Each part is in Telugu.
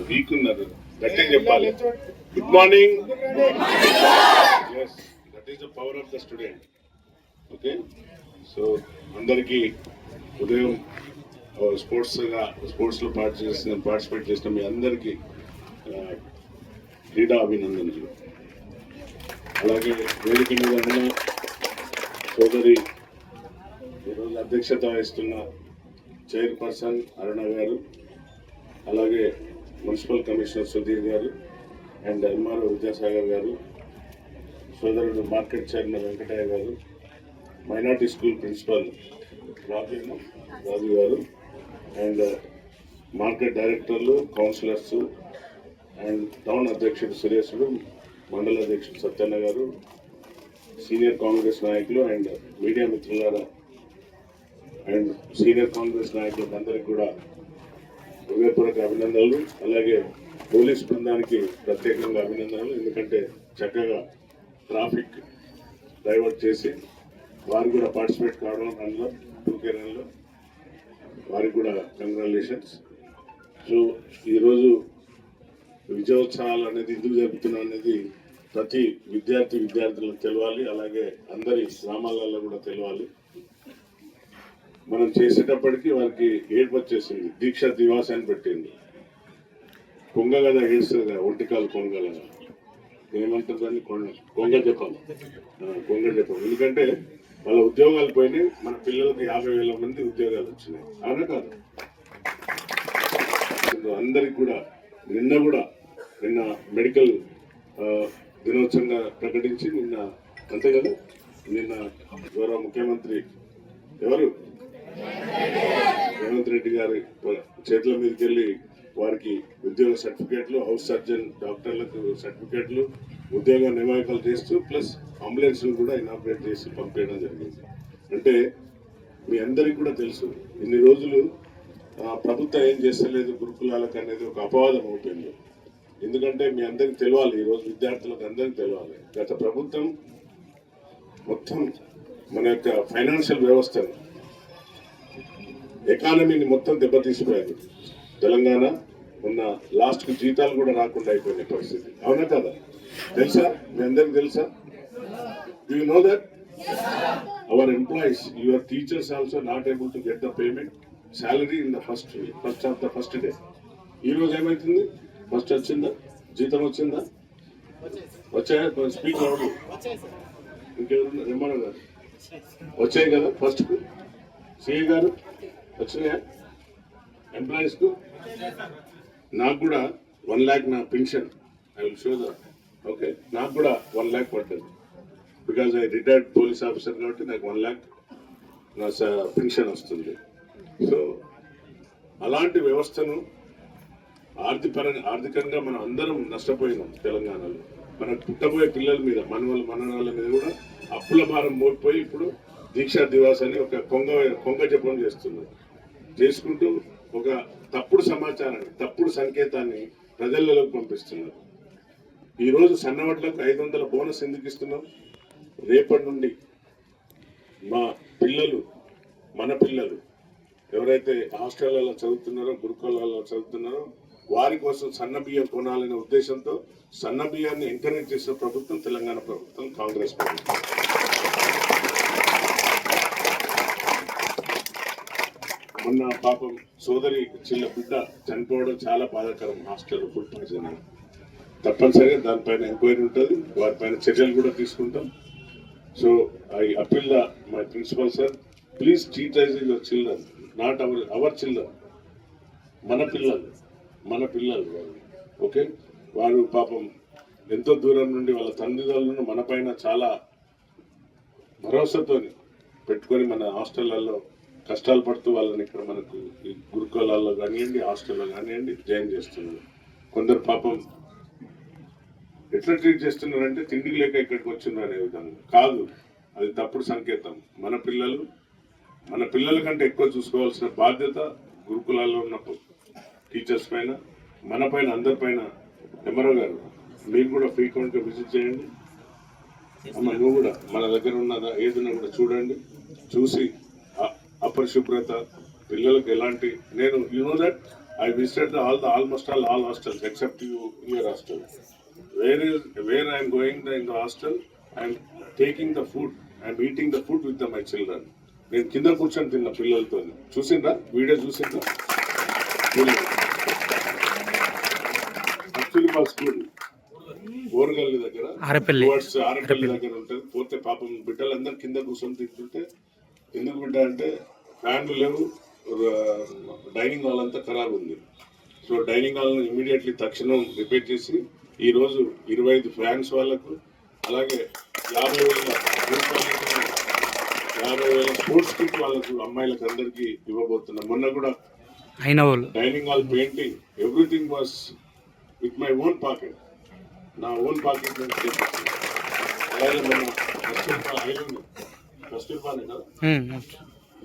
వీక్ ఉన్నారు, గట్టిగా చెప్పాలి. Good morning. Yes, that is the power of the student. Okay, so అందరికీ ఉదయం స్పోర్ట్స్లో పార్టిసిపేట్ చేసిన మీ అందరికీ క్రీడా అభినందనలు. అలాగే వేదిక మీద ఉన్న సోదరి ఈరోజు అధ్యక్షత వహిస్తున్న చైర్పర్సన్ అరుణ గారు, అలాగే మున్సిపల్ కమిషనర్ సుధీర్ గారు అండ్ ఎంఆర్ఓ విద్యాసాగర్ గారు, సోదరుడు మార్కెట్ చైర్మన్ వెంకటయ్య గారు, మైనార్టీ స్కూల్ ప్రిన్సిపల్ రాజు గారు అండ్ మార్కెట్ డైరెక్టర్లు, కౌన్సిలర్స్ అండ్ టౌన్ అధ్యక్షుడు సురేషుడు, మండల అధ్యక్షుడు సత్యన్న గారు, సీనియర్ కాంగ్రెస్ నాయకులు అండ్ మీడియా మిత్రులారా అండ్ సీనియర్ కాంగ్రెస్ నాయకులకు అందరికీ కూడా హృదయపూర్వక అభినందనలు. అలాగే పోలీస్ బృందానికి ప్రత్యేకంగా అభినందనలు, ఎందుకంటే చక్కగా ట్రాఫిక్ డైవర్ట్ చేసి వారు కూడా పార్టిసిపేట్ కావడం రన్లో 2K రన్లో వారికి కూడా కంగ్రాచులేషన్స్. సో ఈరోజు విజయోత్సవాలు అనేది ఎందుకు జరుపుతున్నాం అనేది ప్రతి విద్యార్థులకు తెలవాలి, అలాగే అందరి గ్రామాలలో కూడా తెలవాలి. మనం చేసేటప్పటికి వారికి ఏడుపు వచ్చేసింది. దీక్ష దివాస్ అని పెట్టింది. కొంగ కదా ఏడుస్తుంది కదా, ఒంటికాలు కొంగలగా ఏమంటారు దాన్ని, కొంగ చెప్పాలి. ఎందుకంటే వాళ్ళ ఉద్యోగాలు పోయినాయి, మన పిల్లలకి 50,000 మంది ఉద్యోగాలు వచ్చినాయి. అవునా కాదు? అందరికి కూడా నిన్న మెడికల్ దినోత్సవంగా ప్రకటించి అంతే కదా, నిన్న గౌరవ ముఖ్యమంత్రి రేవంత్ రెడ్డి గారి చేతుల మీదకి వెళ్ళి వారికి ఉద్యోగ సర్టిఫికేట్లు, హౌస్ సర్జన్ డాక్టర్లకు సర్టిఫికేట్లు, ఉద్యోగ నియామకాలు చేస్తూ ప్లస్ అంబులెన్స్లు కూడా ఇనాపరేట్ చేసి పంపేయడం జరిగింది. అంటే మీ అందరికీ కూడా తెలుసు, ఇన్ని రోజులు ప్రభుత్వం ఏం చేస్తలేదు గురుకులాలకు అనేది ఒక అపవాదం అవుతుంది. ఎందుకంటే మీ అందరికీ తెలియాలి, ఈరోజు విద్యార్థులకు అందరికీ తెలియాలి, గత ప్రభుత్వం మొత్తం మన యొక్క ఫైనాన్షియల్ వ్యవస్థను, ఎకానమీని మొత్తం దెబ్బతీసిపోయారు. తెలంగాణ ఉన్న లాస్ట్కు జీతాలు కూడా రాకుండా అయిపోయిన పరిస్థితి. అవునా కదా? తెలుసా? మీ అందరికి తెలుసా? Do you know that? Our employees, your teachers also not able to get the payment, salary in the first day. ఈ రోజు ఏమైతుంది? ఫస్ట్ వచ్చిందా? జీతం వచ్చిందా? వచ్చాయా? స్పీక్ అవును. ఇంకెవరు? రెమ్మన్న గారు వచ్చాయి కదా ఫస్ట్కు. సిఐ గారు వచ్చినాయా ఎంప్లాయీస్కు? నాకు కూడా 1 lakh నా pension. I will show that. Okay, నాకు కూడా 1 lakh పడ్డది. Because I retired police officer కాబట్టి నాకు 1 lakh నా పెన్షన్ వస్తుంది. సో అలాంటి వ్యవస్థను ఆర్థికంగా మనం అందరం నష్టపోయినాం. తెలంగాణలో మనకు పుట్టబోయే పిల్లల మీద, మనవాళ్ళ మీద కూడా అప్పుల భారం మోగిపోయి ఇప్పుడు దీక్షా దివాస్ అని ఒక కొంగ జపం చేసుకుంటూ ఒక తప్పుడు సమాచారాన్ని, తప్పుడు సంకేతాన్ని ప్రజలలోకి పంపిస్తున్నారు. ఈరోజు సన్నవడ్లకు 500 బోనస్ ఎందుకు ఇస్తున్నాం? రేపటి నుండి మన పిల్లలు ఎవరైతే హాస్టళ్లలో చదువుతున్నారో, గురుకులాలలో చదువుతున్నారో వారి కోసం సన్న బియ్యం కొనాలనే ఉద్దేశంతో సన్న బియ్యాన్ని ఎంకరేజ్ చేసిన ప్రభుత్వం తెలంగాణ ప్రభుత్వం, కాంగ్రెస్ ప్రభుత్వం. మొన్న పాపం సోదరి చిన్న బిడ్డ చనిపోవడం చాలా బాధాకరం. హాస్టల్లో ఫుడ్ పాయిజన్. తప్పనిసరిగా దానిపైన ఎంక్వైరీ ఉంటుంది, వారిపైన చర్యలు కూడా తీసుకుంటాం. So I appeal my principal sir, please treat as your children, not our children. మన పిల్లలు ఓకే. వారు పాపం ఎంతో దూరం నుండి వాళ్ళ తల్లిదండ్రులను మన పైన చాలా భరోసాతో పెట్టుకొని మన హాస్టళ్లలో కష్టాలు పడుతూ వాళ్ళని ఇక్కడ మనకు ఈ గురుకులాల్లో కానివ్వండి, హాస్టల్లో కానివ్వండి జాయిన్ చేస్తున్నారు. కొందరు పాపం ఎట్లా ట్రీట్ చేస్తున్నారంటే తిండికి లేక ఇక్కడికి వచ్చిండ్రు అనే విధంగా కాదు, అది తప్పుడు సంకేతం. మన పిల్లల కంటే ఎక్కువ చూసుకోవాల్సిన బాధ్యత గురుకులాల్లో ఉన్న టీచర్స్ పైన, మన పైన, అందరిపైన. ఎంఆర్ఓ గారు మీరు కూడా ఫ్రీక్వెంట్గా విజిట్ చేయండి. అమ్మ నువ్వు కూడా మన దగ్గర ఉన్నదా ఏదైనా కూడా చూడండి. చూసి అపరిశుభ్రత పిల్లలకు ఎలాంటి నేను that I visited almost all hostels except your hostel. Where I'm going in the hostel I'm taking the food I'm eating the food with my children. నేను కింద కూర్చొని తిన్న పిల్లలతో చూసిండ్రా వీడియో చూసిండ్రా. యాక్చువల్లీ మా స్కూల్ ఓరగల్లి దగ్గర ఆరపల్లి దగ్గర ఉంటుంది. పోతే పాపం బిడ్డలందరూ కింద కూర్చొని తింటుంటే ఎందుకు బిడ్డ అంటే ఫ్యాన్లు లేవు, డైనింగ్ హాల్ అంతా ఖరాబ్ ఉంది. సో డైనింగ్ హాల్ను ఇమీడియట్లీ తక్షణం రిపేర్ చేసి ఈరోజు 25 ఫ్యాన్స్ వాళ్ళకు అలాగే 50,000 స్పోర్ట్స్ కిట్ వాళ్ళకు అమ్మాయిలకు అందరికీ ఇవ్వబోతున్నాం. మొన్న కూడా dining hall painting everything was with my own pocket, నా ఓన్ పాకెట్ నుంచి చేపించాను. అలాగే మన కస్తూర్బానే కదా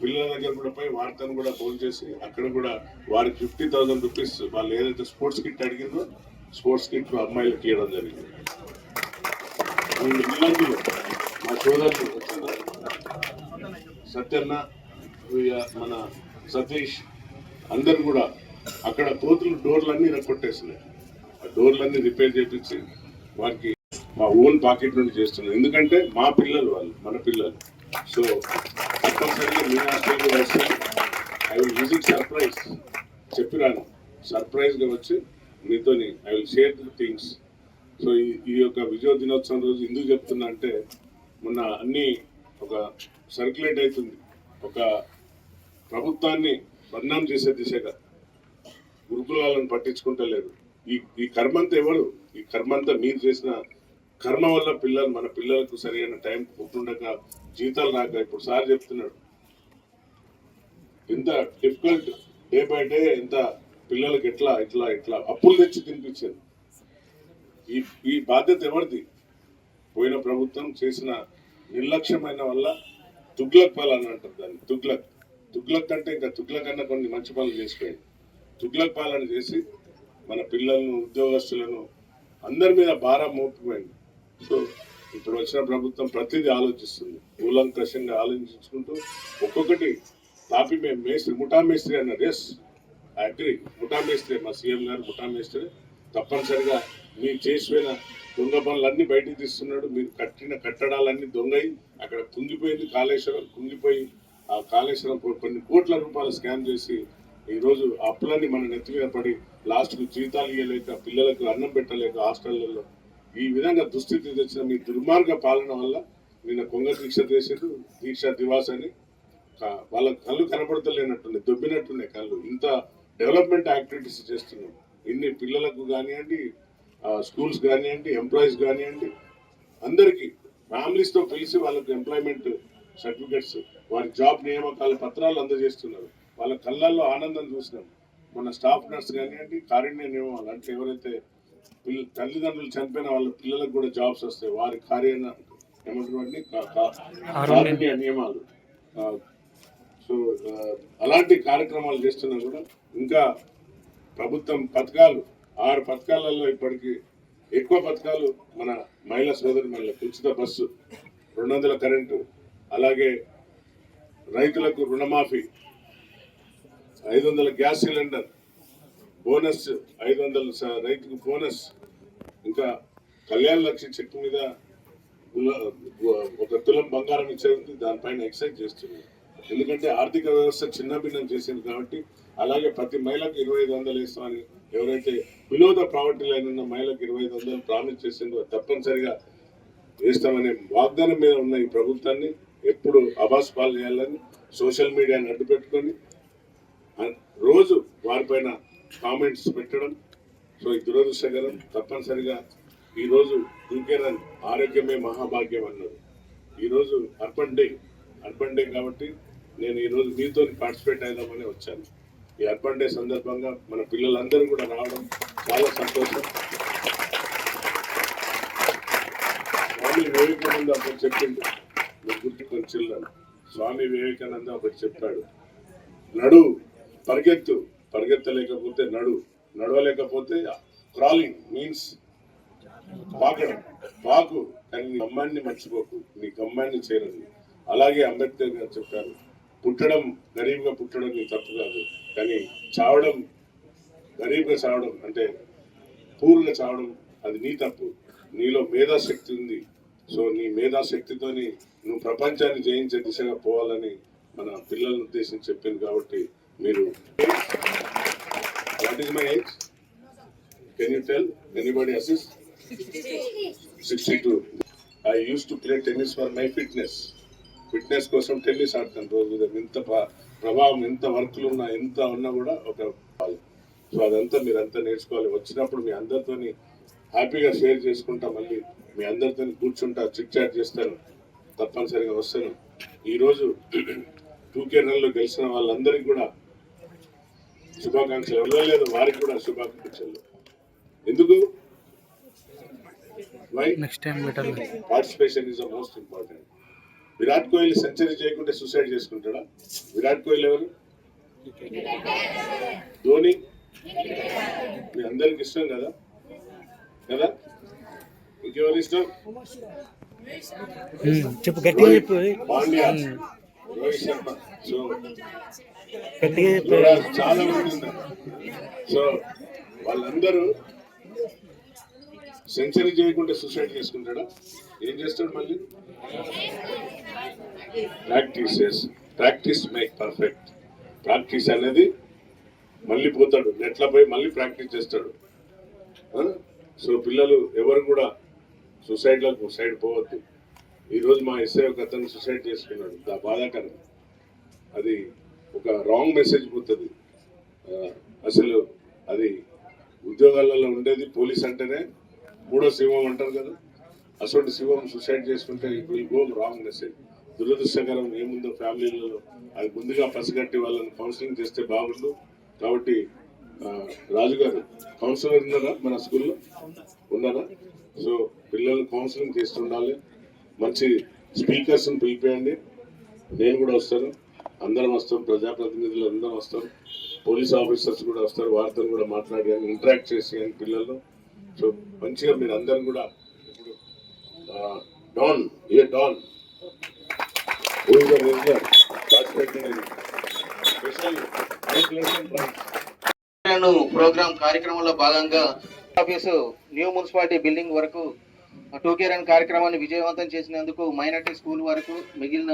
పిల్లల దగ్గర కూడా పోయి వార్తను కూడా ఫోన్ చేసి అక్కడ కూడా వారికి 50,000 రూపీస్ వాళ్ళు ఏదైతే స్పోర్ట్స్ కిట్ అడిగిందో స్పోర్ట్స్ కిట్ అమ్మాయిలకు ఇవ్వడం జరిగింది. మా సోదరులు సత్యన్న మన సతీష్ అందరు కూడా అక్కడ కోతులు డోర్లన్నీ కొట్టేసినాయి. ఆ డోర్లన్నీ రిపేర్ చేపించి వారికి మా ఓన్ పాకెట్ నుండి చేస్తున్నాం. ఎందుకంటే మా పిల్లలు వాళ్ళు మన పిల్లలు. సో తప్పనిసరిగా మీ హాస్టల్ కూడా వస్తాను. ఐ విల్ విజిట్ సర్ప్రైజ్ చెప్పిరాను, సర్ప్రైజ్గా వచ్చి మీతోని I will share the things. So ఈ యొక్క విజయ దినోత్సవం రోజు ఎందుకు చెప్తున్నా అంటే మొన్న అన్నీ ఒక సర్క్యులేట్ అవుతుంది, ఒక ప్రభుత్వాన్ని బదనాం చేసే దిశగా గురుకులాలను పట్టించుకుంటలేరు. ఈ కర్మంతా ఎవరు? ఈ కర్మంతా మీరు చేసిన కర్మ వల్ల మన పిల్లలకు సరైన టైం పుట్టుండక జీతాలు రాక ఇప్పుడు సార్ చెప్తున్నాడు ఎంత డిఫికల్ట్ డే బై డే, ఎంత పిల్లలకి ఎట్లా అప్పులు తెచ్చి తినిపించారు. ఈ బాధ్యత ఎవరిది? పోయిన ప్రభుత్వం చేసిన నిర్లక్ష్యమైన వల్ల తుగ్లక్ పాలన అంటారు దాన్ని. తుగ్లక్ అంటే ఇంకా తుగ్లక్ అన్న కొన్ని మంచి పనులు చేసిపోయింది. తుగ్లక్ పాలన చేసి మన పిల్లలను ఉద్యోగస్తులను అందరి మీద భారం మోపిపోయింది. సో ఇప్పుడు వచ్చిన ప్రభుత్వం ప్రతిదీ ఆలోచిస్తుంది, కూలంకషంగా ఆలోచించుకుంటూ ఒక్కొక్కటి తాపి మేము మేస్త్రి ముఠా మేస్త్రి అన్నారు. ఎస్ ఐ అగ్రీ, ముఠా మేస్త్రి మా సీఎం గారు ముఠా మేస్త్రి. తప్పనిసరిగా మీరు చేసిపోయిన దొంగ పనులన్నీ బయటకు తీస్తున్నాడు. మీరు కట్టిన కట్టడాలన్నీ దొంగయి అక్కడ కుంగిపోయింది. కాళేశ్వరం కుంగిపోయి ఆ కాళేశ్వరం కొన్ని కోట్ల రూపాయలు స్కామ్ చేసి ఈరోజు అప్పులన్నీ మన నెత్తి మీద పడి లాస్ట్కు జీతాలు ఇవ్వలేక పిల్లలకు అన్నం పెట్టలేక హాస్టళ్లలో ఈ విధంగా దుస్థితి తెచ్చిన మీ దుర్మార్గ పాలన వల్ల నిన్న కొంగ దీక్ష చేసేది దీక్ష దివాస్ అని వాళ్ళ కళ్ళు కనబడతలేనట్టుంది, దొబ్బినట్టున్నాయి కళ్ళు. ఇంత డెవలప్మెంట్ యాక్టివిటీస్ చేస్తున్నాం. ఇన్ని పిల్లలకు కానివ్వండి, స్కూల్స్ కానివ్వండి, ఎంప్లాయీస్ కానివ్వండి, అందరికీ ఫ్యామిలీస్తో కలిసి వాళ్ళకు ఎంప్లాయ్మెంట్ సర్టిఫికెట్స్, వారి జాబ్ నియామకాల పత్రాలు అందజేస్తున్నారు. వాళ్ళ కళ్ళల్లో ఆనందం చూసినాం. మన స్టాఫ్ నర్స్ కానివ్వండి, కారుణ్య నియమాలు అంటే ఎవరైతే తల్లిదండ్రులు చనిపోయిన వాళ్ళ పిల్లలకు కూడా జాబ్స్ వస్తాయి, వారి కారుణ్య నియమాలు. సో అలాంటి కార్యక్రమాలు చేస్తున్నా కూడా ఇంకా ప్రభుత్వం పథకాలు 6 పథకాలలో ఇప్పటికీ ఎక్కువ పథకాలు మన మహిళా సోదరి మహిళలకు ఉచిత బస్సు, 200 కరెంటు, అలాగే రైతులకు రుణమాఫీ, 500 గ్యాస్ సిలిండర్ బోనస్, 500 రైతుకు బోనస్, ఇంకా కళ్యాణ లక్ష్మి చెక్ మీద 1 తులం బంగారం ఇచ్చేది దానిపైన ఎక్సైజ్ చేస్తుంది. ఎందుకంటే ఆర్థిక వ్యవస్థ చిన్న భిన్నం చేసింది కాబట్టి. అలాగే ప్రతి మహిళకు 2,500 వేస్తామని ఎవరైతే బిలో ద ప్రావర్టీ లైన్ ఉన్న మహిళకు 2,500 ప్రామిస్ చేసిందో తప్పనిసరిగా వేస్తామనే వాగ్దానం మీద ఉన్న ఈ ప్రభుత్వాన్ని ఎప్పుడు అబాస్ పాలు చేయాలని సోషల్ మీడియాని అడ్డు పెట్టుకొని రోజు వారిపైన కామెంట్స్ పెట్టడం. సో ఈ దురదృష్టకరం. తప్పనిసరిగా ఈరోజు ఇంకేనని ఆరోగ్యమే మహాభాగ్యం అన్నారు. ఈరోజు అర్బన్ డే కాబట్టి నేను ఈరోజు మీతో పార్టిసిపేట్ అయిదామని వచ్చాను. ఈ అర్బన్ డే సందర్భంగా మన పిల్లలందరూ కూడా రావడం చాలా సంతోషం. స్వామి వివేకానంద ఒకటి చెప్పిండు, మీరు గుర్తుకొని చిల్లని. స్వామి వివేకానంద ఒకటి చెప్పాడు, పరిగెత్తలేకపోతే నడవలేకపోతే క్రాలింగ్ మీన్స్ పాకడం పాకు, కానీ నీ అమ్మాయిని మర్చిపోకు, నీ అమ్మాయిని చేరదు. అలాగే అంబేద్కర్ గారు చెప్పారు, పుట్టడం గరీబ్గా పుట్టడం నీ తప్పు కాదు, కానీ చావడం గరీబ్గా చావడం అంటే పూర్గా చావడం అది నీ తప్పు. నీలో మేధాశక్తి ఉంది. సో నీ మేధాశక్తితోని నువ్వు ప్రపంచాన్ని జయించే దిశగా పోవాలని మన పిల్లలను ఉద్దేశించి చెప్పింది. కాబట్టి మీరు what is my age? Can you tell anybody assist? 62. I use to play tennis for my fitness కోసం టెన్నిస్ ఆడతాను రోజు. ఎంత ప్రభావం, ఎంత వర్క్లు ఉన్నా, ఎంత ఉన్నా కూడా ఒక. సో అదంతా మీరంతా నేర్చుకోవాలి. వచ్చినప్పుడు మీ అందరితోని హ్యాపీగా షేర్ చేసుకుంటా, మళ్ళీ మీ అందరితో కూర్చుంటా, చిట్ చాట్ చేస్తాను, తప్పనిసరిగా వస్తాను. ఈరోజు 2K రన్లో గెలిచిన వాళ్ళందరికీ కూడా శుభాకాంక్షలు. వెళ్ళలేదు వారికి కూడా శుభాకాంక్షలు. ఎందుకు? Participation is the most important. Virat Kohli century చేయకుంటే సూసైడ్ చేసుకుంటాడా? విరాట్ కోహ్లీ ఎవరు? ధోని మీ అందరికి ఇష్టం కదా కదా? ఇంకెవరు ఇష్టం? చెప్పు గట్టిగా చెప్పు. పాండ్యా, రోహిత్ శర్మ. సో చాలా మంది ఉన్నారు. సో వాళ్ళందరూ సెంచరీ చేయకుండా సూసైడ్ చేసుకుంటాడా? ఏం చేస్తాడు? మళ్ళీ ప్రాక్టీస్ మేక్ పర్ఫెక్ట్. ప్రాక్టీస్ అనేది మళ్ళీ పోతాడు, నెట్లో పోయి మళ్ళీ ప్రాక్టీస్ చేస్తాడు. సో పిల్లలు ఎవరు కూడా సూసైడ్లకు సైడ్ పోవద్దు. ఈరోజు మా ఎస్ఐ ఒక అతను సూసైడ్ చేసుకున్నాడు. బాధాకరం. అది ఒక రాంగ్ మెసేజ్ పోతుంది. అసలు అది ఉద్యోగాలలో ఉండేది పోలీస్ అంటేనే మూడో సింహం అంటారు కదా, అసలు సింహం సూసైడ్ చేసుకుంటే it will go wrong message. దురదృష్టకరం ఏముందో ఫ్యామిలీలలో అది ముందుగా పసిగట్టి వాళ్ళని కౌన్సిలింగ్ చేస్తే బాగుండు. కాబట్టి రాజు గారు కౌన్సిలర్ ఉన్నారా మన స్కూల్లో? ఉన్నారా? సో పిల్లల్ని కౌన్సిలింగ్ చేస్తుండాలి. మంచి స్పీకర్స్ని పిలిపేయండి. నేను కూడా వస్తాను, అందరం వస్తాం, ప్రజాప్రతినిధులు అందరం వస్తాం, పోలీస్ ఆఫీసర్స్ కూడా వస్తారు. వారితో కూడా మాట్లాడి ఇంటరాక్ట్ చేసి పిల్లలు. సో మంచిగా మీరు అందరం కూడా ఇప్పుడు డాన్ ప్రోగ్రామ్ కార్యక్రమంలో భాగంగా ఆఫీసు న్యూ మున్సిపాలిటీ బిల్డింగ్ వరకు 2K రన్ కార్యక్రమాన్ని విజయవంతం చేసినందుకు మైనార్టీ స్కూల్ వరకు మిగిలిన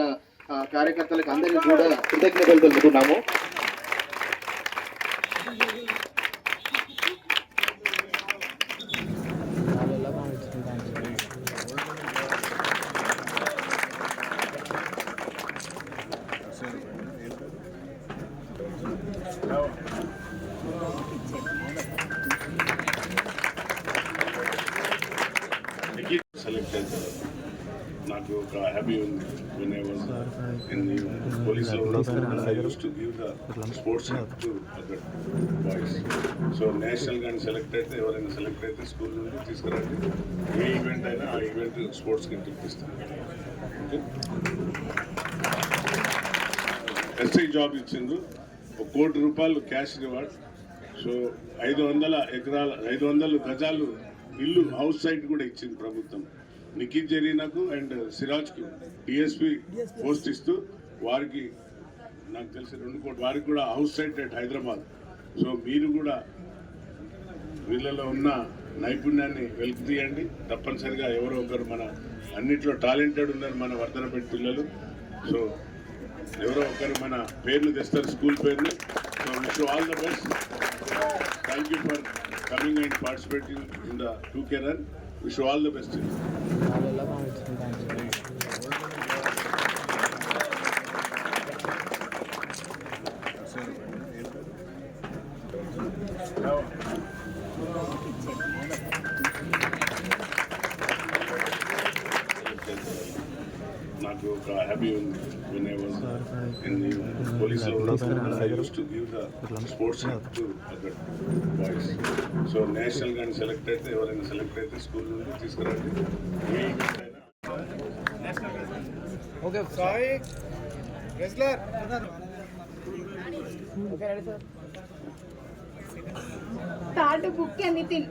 కార్యకర్తలకు అందరికీ కూడా కృతజ్ఞతలు తెలుపుతున్నాము. నాకు ఒక హ్యాపీ ఉంది. when I was in the police I used to give the sports to other boys. So national కానీ సెలెక్ట్ అయితే, ఎవరైనా సెలెక్ట్ అయితే స్కూల్ నుండి తీసుకురండి. ఏ ఈవెంట్ అయినా ఆ ఈవెంట్ స్పోర్ట్స్కి తిప్పిస్తాను. ఓకే. ఎస్ఐ జాబ్ ఇచ్చిండు, ₹1 కోటి క్యాష్ రివార్డ్. సో 500 ఎకరాల 500 గజాలు ఇల్లు హౌస్ సైట్ కూడా ఇచ్చింది ప్రభుత్వం. నిఖిల్ జరీనాకు అండ్ సిరాజ్కి డిఎస్పీ పోస్ట్ ఇస్తూ వారికి నాకు తెలిసి 2 కోట్లు వారికి కూడా house site at Hyderabad. So మీరు కూడా వీళ్ళలో ఉన్న నైపుణ్యాన్ని వెలికి తీయండి. తప్పనిసరిగా ఎవరో ఒకరు మన అన్నిట్లో టాలెంటెడ్ ఉన్నారు మన వర్ధనపేట పిల్లలు. సో ఎవరో ఒకరు మన పేర్లు తెస్తారు, స్కూల్ పేర్లు. So wish you all the best. Thank you for coming and participating in the 2K run. Wish you all the best. నాకు ఒక హ్యాపీ ఉంది. when I was in the police I used to give the sports to other boys. So national కానీ సెలెక్ట్ అయితే, ఎవరైనా సెలెక్ట్ అయితే స్కూల్ నుండి తీసుకురండి. ఏ ఈవెంట్ అయినా okay Sai wrestler okay ready sir. తాడు బుక్ నితిన్